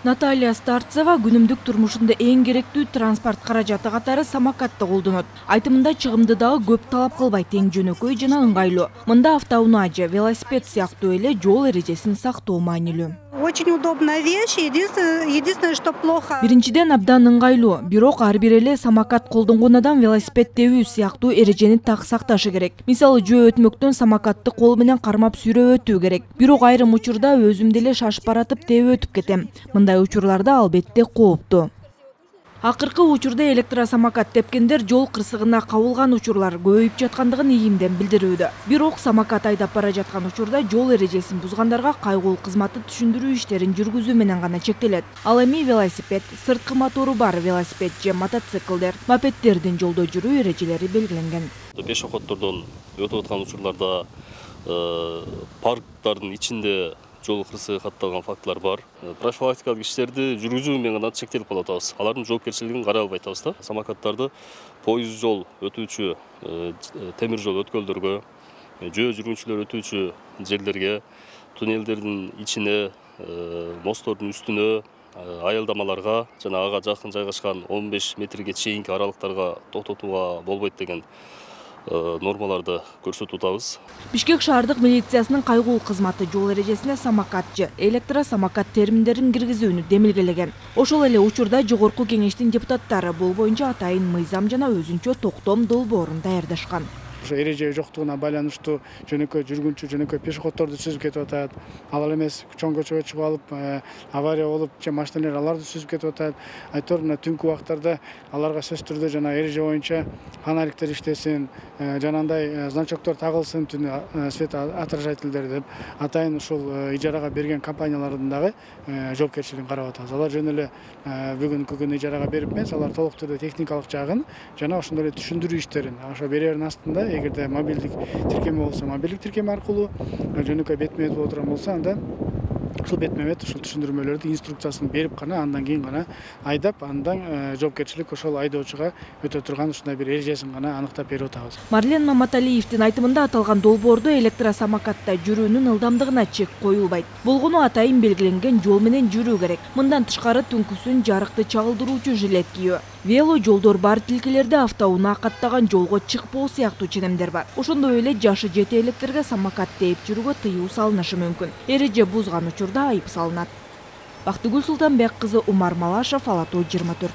Наталья Старцева күнүмдүк турмушунда эң керектүү транспорт каражаты катары самокатты колдонот. Айтымында чыгымды дагы көп талап кылбайт, тең жөнөкөй жана ыңгайлуу. Мында автоунаа же велосипед сыяктуу эле жол эрежесин сактоо маанилүү. Очень удобная вещь. Единственное, что плохо. Биринчиден абдан ыңгайлуу, бирок ар бир эле самокат колдонгон адам велосипед тебүү сыяктуу эрежени так сакташы керек. Мисалы жөө өтмөктөн самокатты кол менен кармап сүйрөп өтүү керек. Бирок айрым учурда өзүм деле шашып баратып тебип өтүп кетем. Мындай учурларда албетте кооптуу. Акыркы учурда электросамокат тепкендер жол кырсыгына кабылган учурлар көбөйүп жаткандыгын ийимден билдирүүдө. Бирок самокат айдап бара жаткан учурда жол эрежесин бузгандарга кайгул кызматы түшүндүрүү иштерин жүргүзүү менен гана чектелет. Ал эми велосипед, сырткы мотору бар велосипед же мотоциклдер, мопеддердин жолдо жүрүү эрежелери белгиленген. Пешеходдордон өтүп аткан учурларда парктардын ичинде жол кырсыгы катталган фактылар бар. Профилактикалык иштерди жүргүзүү менен гана чектелип калып атабыз. Алардын жоопкерчилигин карай албай атабыз да. Самокаттарды поезд жол өтүүчү, темир жол өткөлдөргө, жөө жүргүнчүлөр өтүүчү жерлерге, туннелдердин ичине, мосттордун үстүнө, аялдамаларга жана ага жакын жайгашкан 15 метрге чейинки аралыктарга токтотууга болбойт деген нормаларды көрсөтүп атабыз. Бишкек шаардык милициясынын кайгул кызматы жол эрежесине самокат же электросамокат терминдерин киргизүүнү демилгелеген. Ошол эле учурда жогорку кеңештин депутаттары бул боюнча атайын мыйзам жана өзүнчө токтом долбоорун даярдашкан. Эреже жоктугуна байланыштуу жөнөкөй жүргүнчү, жөнөкөй пешеходдорду сүзүп кетип атат. Ал эмес чоң көчөгө чыгып алып, авария болуп, же машиналар аларды сүзүп кетип атат. Айтор мына түнкү убактарда аларга сөзсүз түрдө жана эреже боюнча фонариктер иштесин, жанагындай значоктор тагылсын, түн свет отражательдер деп атайын ушул ижарага берген компаниялардын дагы жоопкерчилигин карап атабыз. Алар жөн эле бүгүнкү күнү ижарага берип эмес, алар толук түрдө техникалык жагын жана ошондой эле түшүндүрүү иштерин ошо берердин астында эгерде мобилдик тиркеме болсо, мобилдик тиркеме аркылуу, жөнөкөй бетме болуп турган болсо, анда ушул бетме ушул түшүндүрмөлөрдү инструкциясын берип гана, андан кийин гана айдап, андан жоопкерчилик ошол айдоочуга өтө турган ушундай бир эрежесин гана аныктап берип атабыз. Марлен Маматалиевдин айтымында аталган долбоордо электросамокатта жүрүүнүн ылдамдыгына чек коюлбайт. Болгону атайын белгиленген жол менен жүрүү керек. Мындан тышкары түнкүсүн жарыкты чагылдыруучу жилет кийүү. Вело жолдор бар тилкелерде автоунаа каттаган жолго чыкпоо сыяктуу ченемдер бар. Ошондой эле жашы жете электерге самокат тээп жүрүүгө тыюу салынышы мүмкүн. Эреже бузган учурда айып салынат. Бактыгүл Султанбек кызы, Умар Малашев, Ала Тоо 24.